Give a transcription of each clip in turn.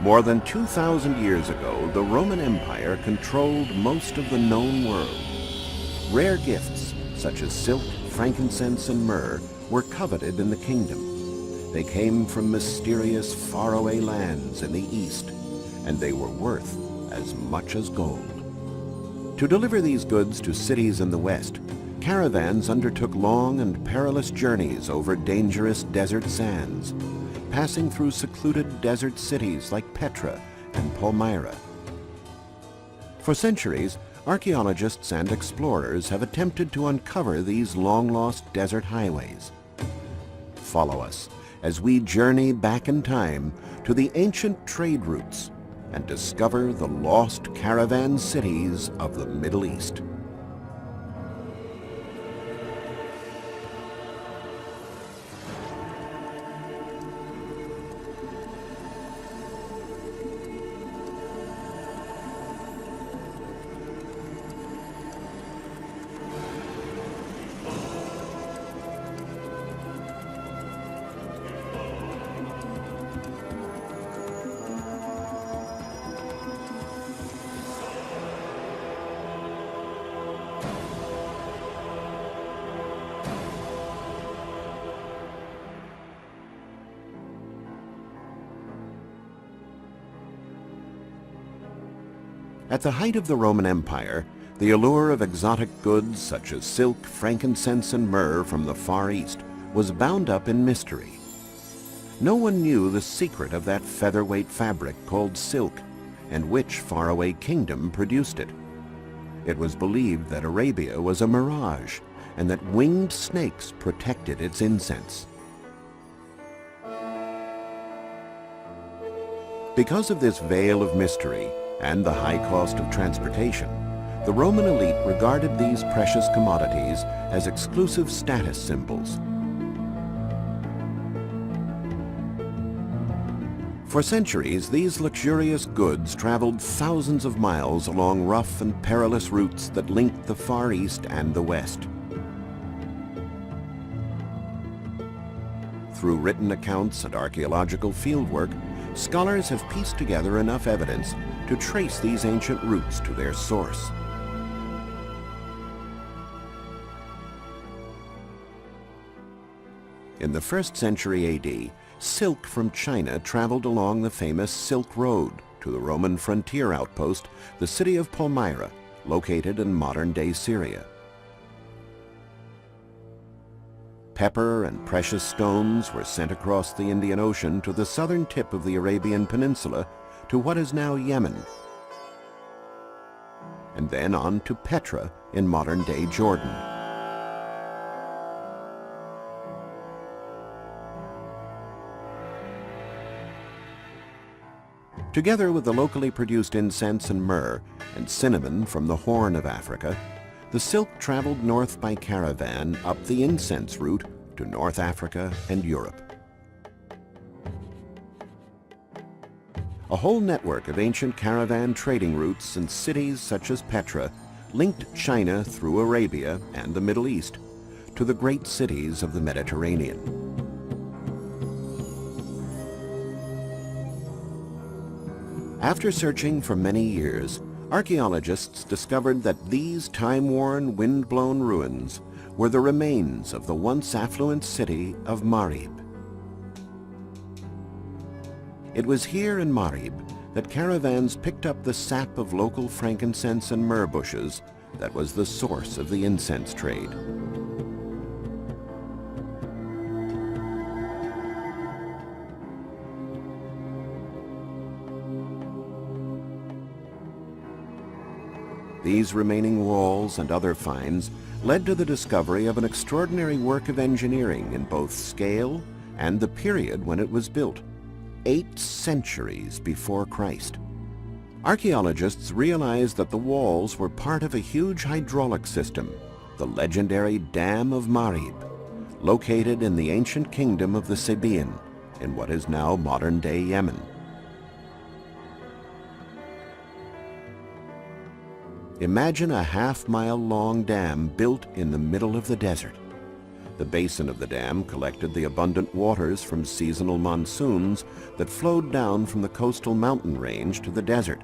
More than 2,000 years ago, the Roman Empire controlled most of the known world. Rare gifts, such as silk, frankincense, and myrrh, were coveted in the kingdom. They came from mysterious, faraway lands in the east, and they were worth as much as gold. To deliver these goods to cities in the west, caravans undertook long and perilous journeys over dangerous desert sands, passing through secluded desert cities like Petra and Palmyra. For centuries, archaeologists and explorers have attempted to uncover these long-lost desert highways. Follow us as we journey back in time to the ancient trade routes and discover the lost caravan cities of the Middle East. At the height of the Roman Empire, the allure of exotic goods such as silk, frankincense, and myrrh from the Far East was bound up in mystery. No one knew the secret of that featherweight fabric called silk, and which faraway kingdom produced it. It was believed that Arabia was a mirage, and that winged snakes protected its incense. Because of this veil of mystery, and the high cost of transportation, the Roman elite regarded these precious commodities as exclusive status symbols. For centuries, these luxurious goods traveled thousands of miles along rough and perilous routes that linked the Far East and the West. Through written accounts and archaeological fieldwork, scholars have pieced together enough evidence to trace these ancient routes to their source. In the 1st century AD, silk from China traveled along the famous Silk Road to the Roman frontier outpost, the city of Palmyra, located in modern-day Syria. Pepper and precious stones were sent across the Indian Ocean to the southern tip of the Arabian Peninsula to what is now Yemen, and then on to Petra in modern-day Jordan. Together with the locally produced incense and myrrh and cinnamon from the Horn of Africa, the silk traveled north by caravan up the incense route to North Africa and Europe. A whole network of ancient caravan trading routes and cities such as Petra linked China through Arabia and the Middle East to the great cities of the Mediterranean. After searching for many years, archaeologists discovered that these time-worn, wind-blown ruins were the remains of the once affluent city of Marib. It was here in Marib that caravans picked up the sap of local frankincense and myrrh bushes that was the source of the incense trade. These remaining walls and other finds led to the discovery of an extraordinary work of engineering in both scale and the period when it was built, 8 centuries before Christ. Archaeologists realized that the walls were part of a huge hydraulic system, the legendary Dam of Marib, located in the ancient kingdom of the Sabaean, in what is now modern-day Yemen. Imagine a half-mile-long dam built in the middle of the desert. The basin of the dam collected the abundant waters from seasonal monsoons that flowed down from the coastal mountain range to the desert.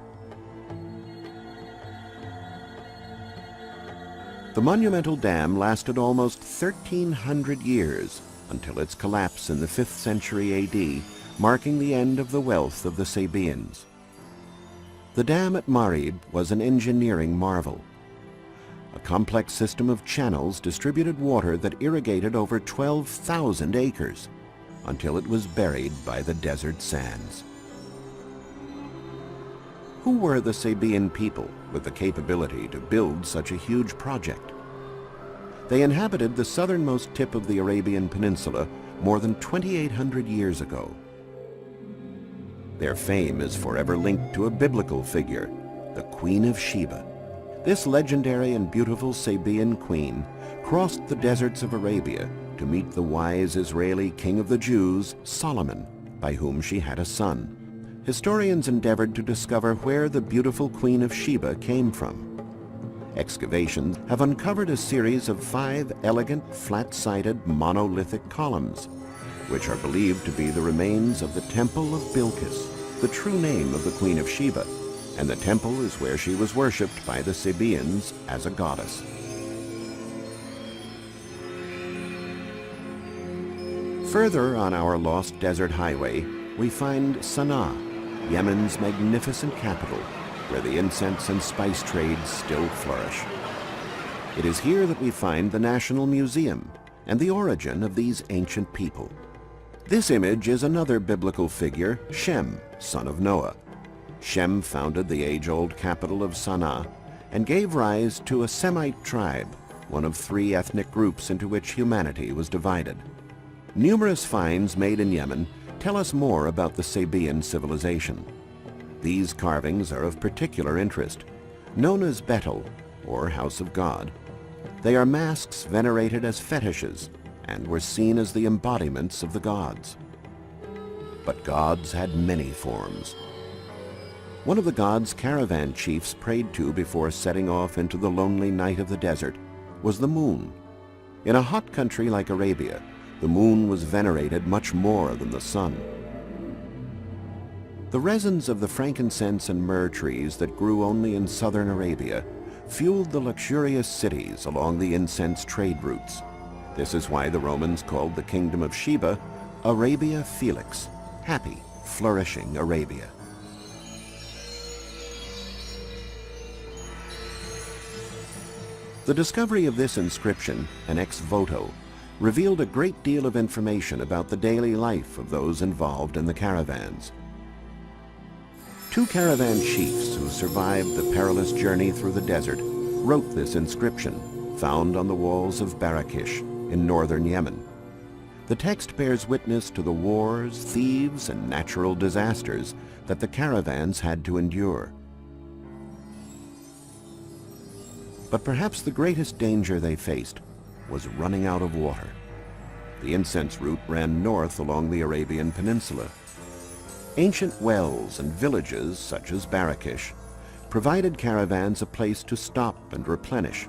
The monumental dam lasted almost 1,300 years until its collapse in the 5th century AD, marking the end of the wealth of the Sabaeans. The dam at Marib was an engineering marvel. A complex system of channels distributed water that irrigated over 12,000 acres until it was buried by the desert sands. Who were the Sabaean people with the capability to build such a huge project? They inhabited the southernmost tip of the Arabian Peninsula more than 2,800 years ago. Their fame is forever linked to a biblical figure, the Queen of Sheba. This legendary and beautiful Sabaean queen crossed the deserts of Arabia to meet the wise Israeli king of the Jews, Solomon, by whom she had a son. Historians endeavored to discover where the beautiful Queen of Sheba came from. Excavations have uncovered a series of 5 elegant, flat-sided, monolithic columns, which are believed to be the remains of the Temple of Bilqis, the true name of the Queen of Sheba, and the temple is where she was worshipped by the Sabaeans as a goddess. Further on our lost desert highway, we find Sana'a, Yemen's magnificent capital, where the incense and spice trades still flourish. It is here that we find the National Museum and the origin of these ancient people. This image is another biblical figure, Shem, son of Noah. Shem founded the age-old capital of Sana'a and gave rise to a Semite tribe, one of 3 ethnic groups into which humanity was divided. Numerous finds made in Yemen tell us more about the Sabaean civilization. These carvings are of particular interest. Known as Betel, or House of God, they are masks venerated as fetishes and were seen as the embodiments of the gods. But gods had many forms. One of the gods caravan chiefs prayed to before setting off into the lonely night of the desert was the moon. In a hot country like Arabia, the moon was venerated much more than the sun. The resins of the frankincense and myrrh trees that grew only in southern Arabia fueled the luxurious cities along the incense trade routes. This is why the Romans called the kingdom of Sheba Arabia Felix, happy, flourishing Arabia. The discovery of this inscription, an ex voto, revealed a great deal of information about the daily life of those involved in the caravans. 2 caravan chiefs who survived the perilous journey through the desert wrote this inscription, found on the walls of Barakish in northern Yemen. The text bears witness to the wars, thieves, and natural disasters that the caravans had to endure. But perhaps the greatest danger they faced was running out of water. The incense route ran north along the Arabian Peninsula. Ancient wells and villages, such as Barakish, provided caravans a place to stop and replenish.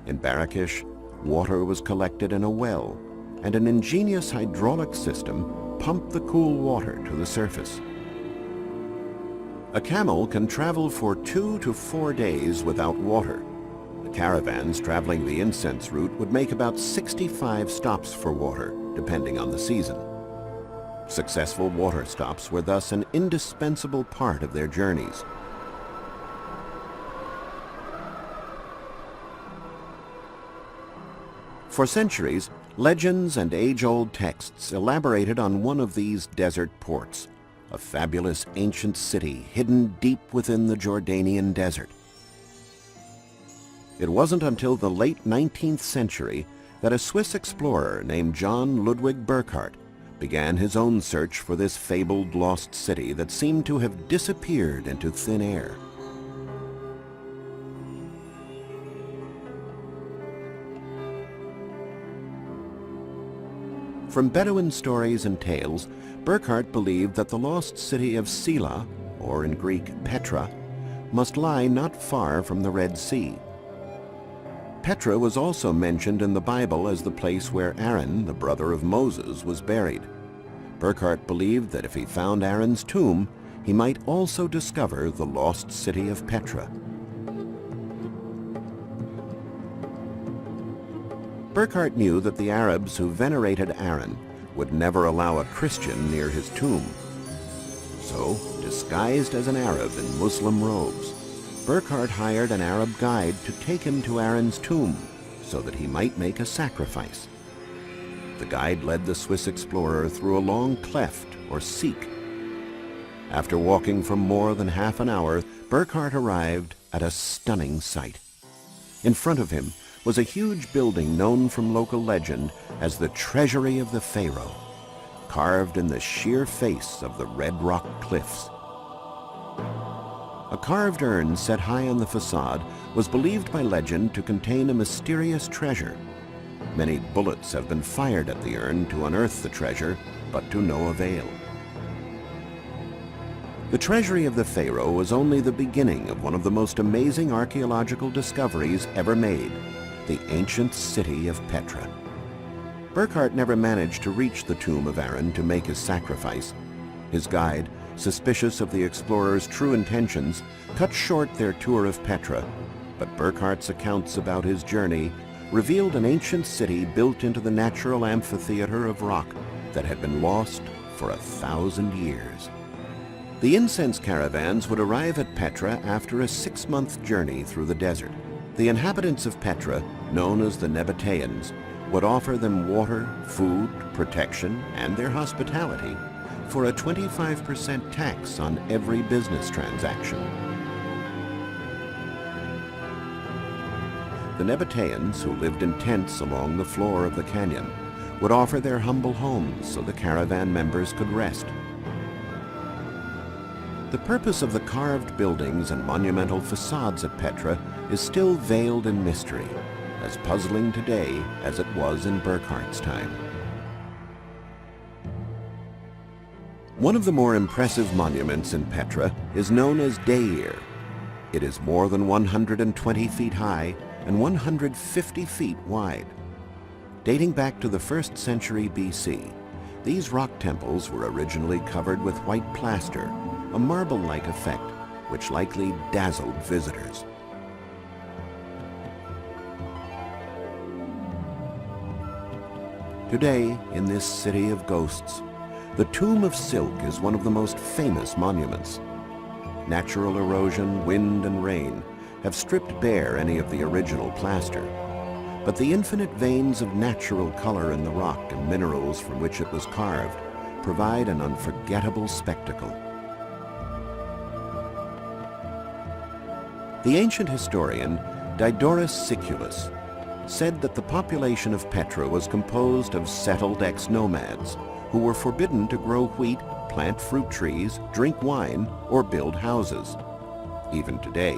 In Barakish, water was collected in a well, and an ingenious hydraulic system pumped the cool water to the surface. A camel can travel for 2 to 4 days without water. The caravans traveling the incense route would make about 65 stops for water, depending on the season. Successful water stops were thus an indispensable part of their journeys. For centuries, legends and age-old texts elaborated on one of these desert ports, a fabulous ancient city hidden deep within the Jordanian desert. It wasn't until the late 19th century that a Swiss explorer named John Ludwig Burckhardt began his own search for this fabled lost city that seemed to have disappeared into thin air. From Bedouin stories and tales, Burckhardt believed that the lost city of Sela, or in Greek Petra, must lie not far from the Red Sea. Petra was also mentioned in the Bible as the place where Aaron, the brother of Moses, was buried. Burckhardt believed that if he found Aaron's tomb, he might also discover the lost city of Petra. Burckhardt knew that the Arabs who venerated Aaron would never allow a Christian near his tomb. So, disguised as an Arab in Muslim robes, Burckhardt hired an Arab guide to take him to Aaron's tomb so that he might make a sacrifice. The guide led the Swiss explorer through a long cleft or seek. After walking for more than half an hour, Burckhardt arrived at a stunning sight. In front of him was a huge building known from local legend as the Treasury of the Pharaoh, carved in the sheer face of the red rock cliffs. A carved urn set high on the facade was believed by legend to contain a mysterious treasure. Many bullets have been fired at the urn to unearth the treasure, but to no avail. The Treasury of the Pharaoh was only the beginning of one of the most amazing archaeological discoveries ever made, the ancient city of Petra. Burckhardt never managed to reach the tomb of Aaron to make his sacrifice. His guide, suspicious of the explorers' true intentions, cut short their tour of Petra, but Burckhardt's accounts about his journey revealed an ancient city built into the natural amphitheater of rock that had been lost for 1,000 years. The incense caravans would arrive at Petra after a 6-month journey through the desert. The inhabitants of Petra, known as the Nabateans, would offer them water, food, protection, and their hospitality for a 25% tax on every business transaction. The Nabateans, who lived in tents along the floor of the canyon, would offer their humble homes so the caravan members could rest. The purpose of the carved buildings and monumental facades at Petra is still veiled in mystery, as puzzling today as it was in Burckhardt's time. One of the more impressive monuments in Petra is known as Deir. It is more than 120 feet high and 150 feet wide. Dating back to the 1st century BC, these rock temples were originally covered with white plaster, a marble-like effect which likely dazzled visitors. Today, in this city of ghosts, the Tomb of Silk is one of the most famous monuments. Natural erosion, wind, and rain have stripped bare any of the original plaster, but the infinite veins of natural color in the rock and minerals from which it was carved provide an unforgettable spectacle. The ancient historian Diodorus Siculus said that the population of Petra was composed of settled ex-nomads who were forbidden to grow wheat, plant fruit trees, drink wine, or build houses. Even today,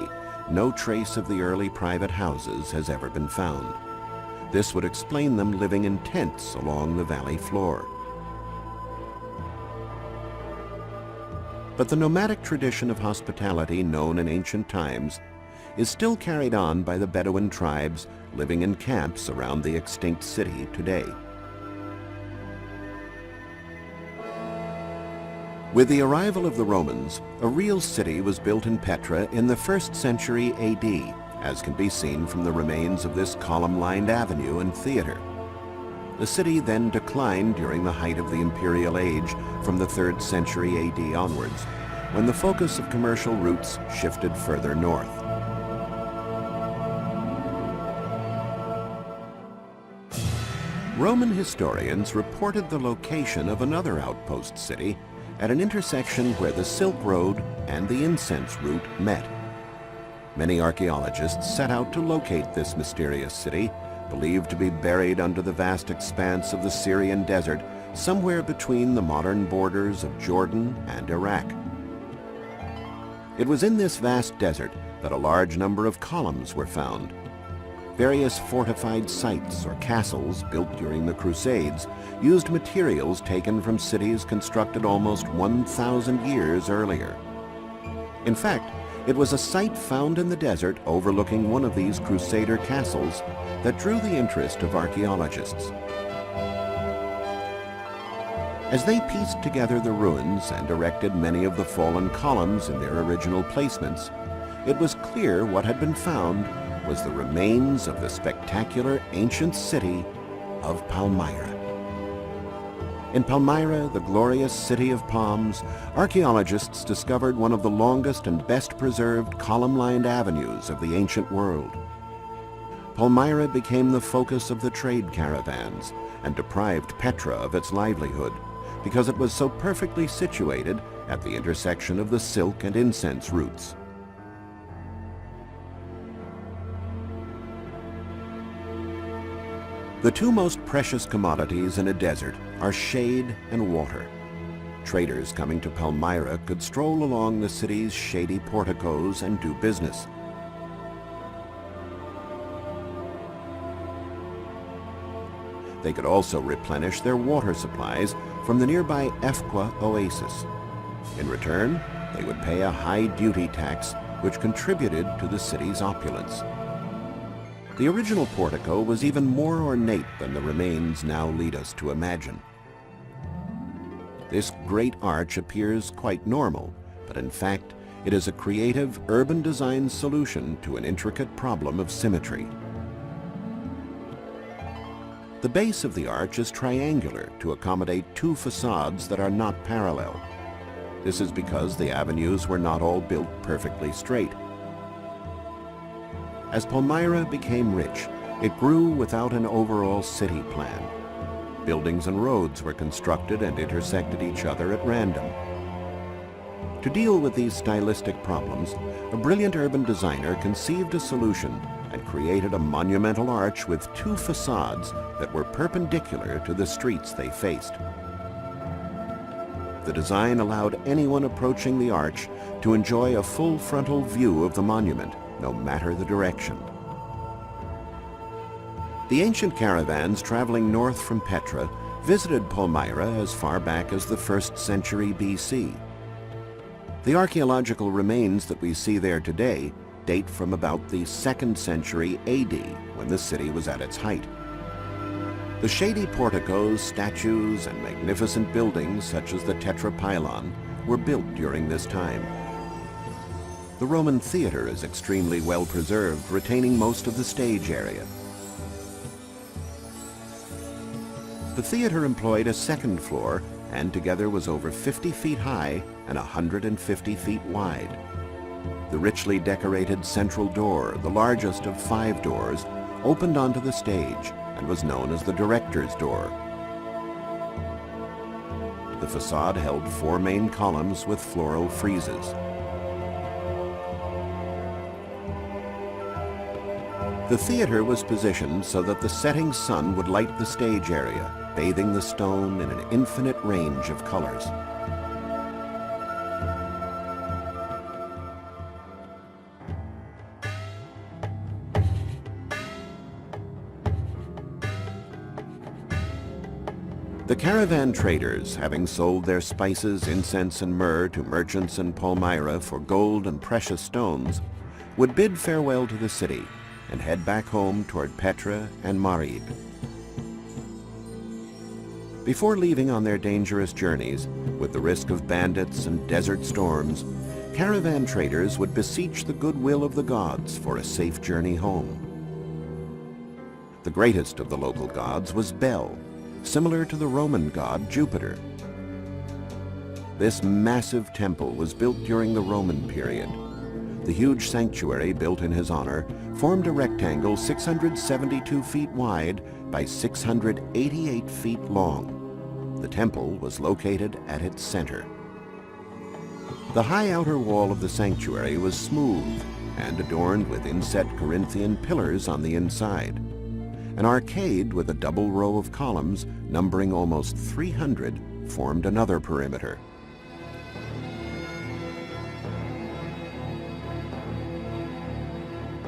no trace of the early private houses has ever been found. This would explain them living in tents along the valley floor. But the nomadic tradition of hospitality known in ancient times is still carried on by the Bedouin tribes living in camps around the extinct city today. With the arrival of the Romans, a real city was built in Petra in the 1st century AD, as can be seen from the remains of this column-lined avenue and theater. The city then declined during the height of the imperial age from the 3rd century AD onwards, when the focus of commercial routes shifted further north. Roman historians reported the location of another outpost city at an intersection where the Silk Road and the incense route met. Many archaeologists set out to locate this mysterious city, believed to be buried under the vast expanse of the Syrian desert, somewhere between the modern borders of Jordan and Iraq. It was in this vast desert that a large number of columns were found. Various fortified sites or castles built during the Crusades used materials taken from cities constructed almost 1,000 years earlier. In fact, It was a site found in the desert overlooking one of these Crusader castles that drew the interest of archaeologists. As they pieced together the ruins and erected many of the fallen columns in their original placements, it was clear what had been found was the remains of the spectacular ancient city of Palmyra. In Palmyra, the glorious city of palms, archaeologists discovered one of the longest and best preserved column-lined avenues of the ancient world. Palmyra became the focus of the trade caravans and deprived Petra of its livelihood because it was so perfectly situated at the intersection of the silk and incense routes. The two most precious commodities in a desert are shade and water. Traders coming to Palmyra could stroll along the city's shady porticos and do business. They could also replenish their water supplies from the nearby Efqua oasis. In return, they would pay a high duty tax which contributed to the city's opulence. The original portico was even more ornate than the remains now lead us to imagine. This great arch appears quite normal, but in fact, it is a creative urban design solution to an intricate problem of symmetry. The base of the arch is triangular to accommodate two facades that are not parallel. This is because the avenues were not all built perfectly straight. As Palmyra became rich, it grew without an overall city plan. Buildings and roads were constructed and intersected each other at random. To deal with these stylistic problems, a brilliant urban designer conceived a solution and created a monumental arch with two facades that were perpendicular to the streets they faced. The design allowed anyone approaching the arch to enjoy a full frontal view of the monument, no matter the direction. The ancient caravans traveling north from Petra visited Palmyra as far back as the 1st century BC. The archaeological remains that we see there today date from about the 2nd century AD, when the city was at its height. The shady porticos, statues, and magnificent buildings such as the Tetrapylon were built during this time. The Roman theater is extremely well preserved, retaining most of the stage area. The theater employed a 2nd floor and together was over 50 feet high and 150 feet wide. The richly decorated central door, the largest of 5 doors, opened onto the stage and was known as the director's door. The facade held 4 main columns with floral friezes. The theater was positioned so that the setting sun would light the stage area, bathing the stone in an infinite range of colors. The caravan traders, having sold their spices, incense, and myrrh to merchants in Palmyra for gold and precious stones, would bid farewell to the city and head back home toward Petra and Marib. Before leaving on their dangerous journeys, with the risk of bandits and desert storms, caravan traders would beseech the goodwill of the gods for a safe journey home. The greatest of the local gods was Bel, similar to the Roman god Jupiter. This massive temple was built during the Roman period. The huge sanctuary built in his honor formed a rectangle 672 feet wide by 688 feet long. The temple was located at its center. The high outer wall of the sanctuary was smooth and adorned with inset Corinthian pillars on the inside. An arcade with a double row of columns numbering almost 300 formed another perimeter.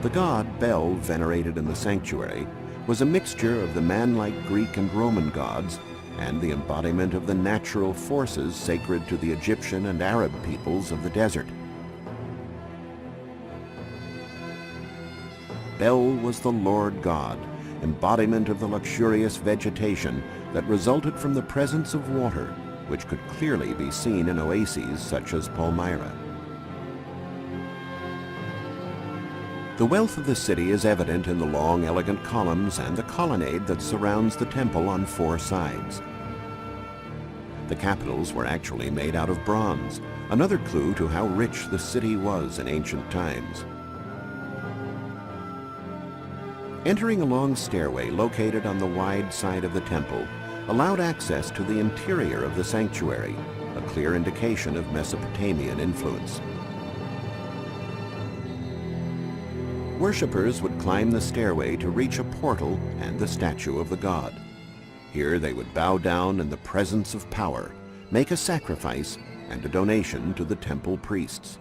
The god Bel, venerated in the sanctuary, was a mixture of the man-like Greek and Roman gods and the embodiment of the natural forces sacred to the Egyptian and Arab peoples of the desert. Bel was the Lord God, embodiment of the luxurious vegetation that resulted from the presence of water, which could clearly be seen in oases such as Palmyra. The wealth of the city is evident in the long, elegant columns and the colonnade that surrounds the temple on four sides. The capitals were actually made out of bronze, another clue to how rich the city was in ancient times. Entering a long stairway located on the wide side of the temple allowed access to the interior of the sanctuary, a clear indication of Mesopotamian influence. Worshippers would climb the stairway to reach a portal and the statue of the god. Here they would bow down in the presence of power, make a sacrifice, and a donation to the temple priests.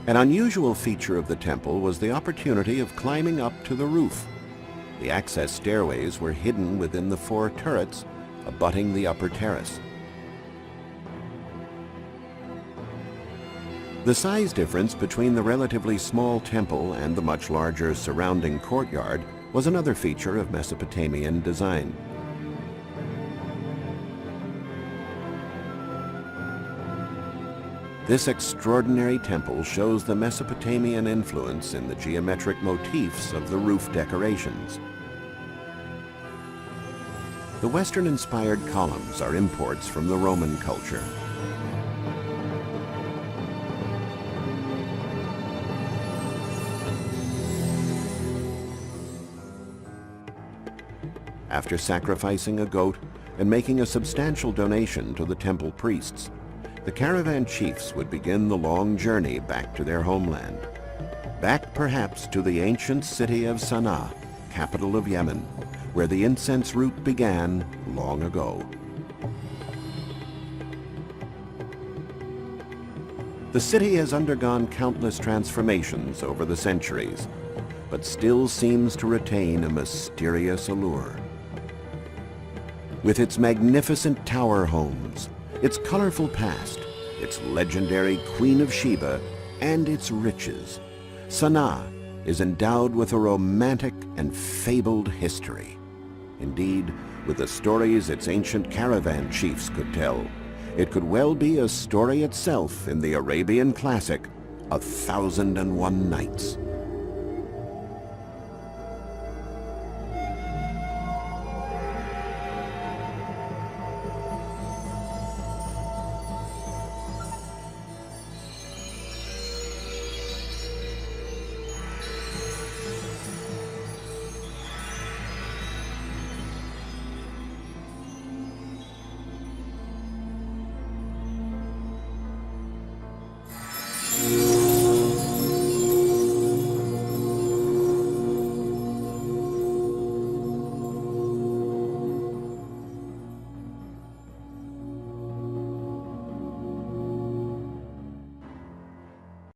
An unusual feature of the temple was the opportunity of climbing up to the roof. The access stairways were hidden within the four turrets abutting the upper terrace. The size difference between the relatively small temple and the much larger surrounding courtyard was another feature of Mesopotamian design. This extraordinary temple shows the Mesopotamian influence in the geometric motifs of the roof decorations. The Western-inspired columns are imports from the Roman culture. After sacrificing a goat and making a substantial donation to the temple priests, the caravan chiefs would begin the long journey back to their homeland. Back perhaps to the ancient city of Sana'a, capital of Yemen, where the incense route began long ago. The city has undergone countless transformations over the centuries, but still seems to retain a mysterious allure. With its magnificent tower homes, its colorful past, its legendary Queen of Sheba, and its riches, Sana'a is endowed with a romantic and fabled history. Indeed, with the stories its ancient caravan chiefs could tell, it could well be a story itself in the Arabian classic, 1001 Nights.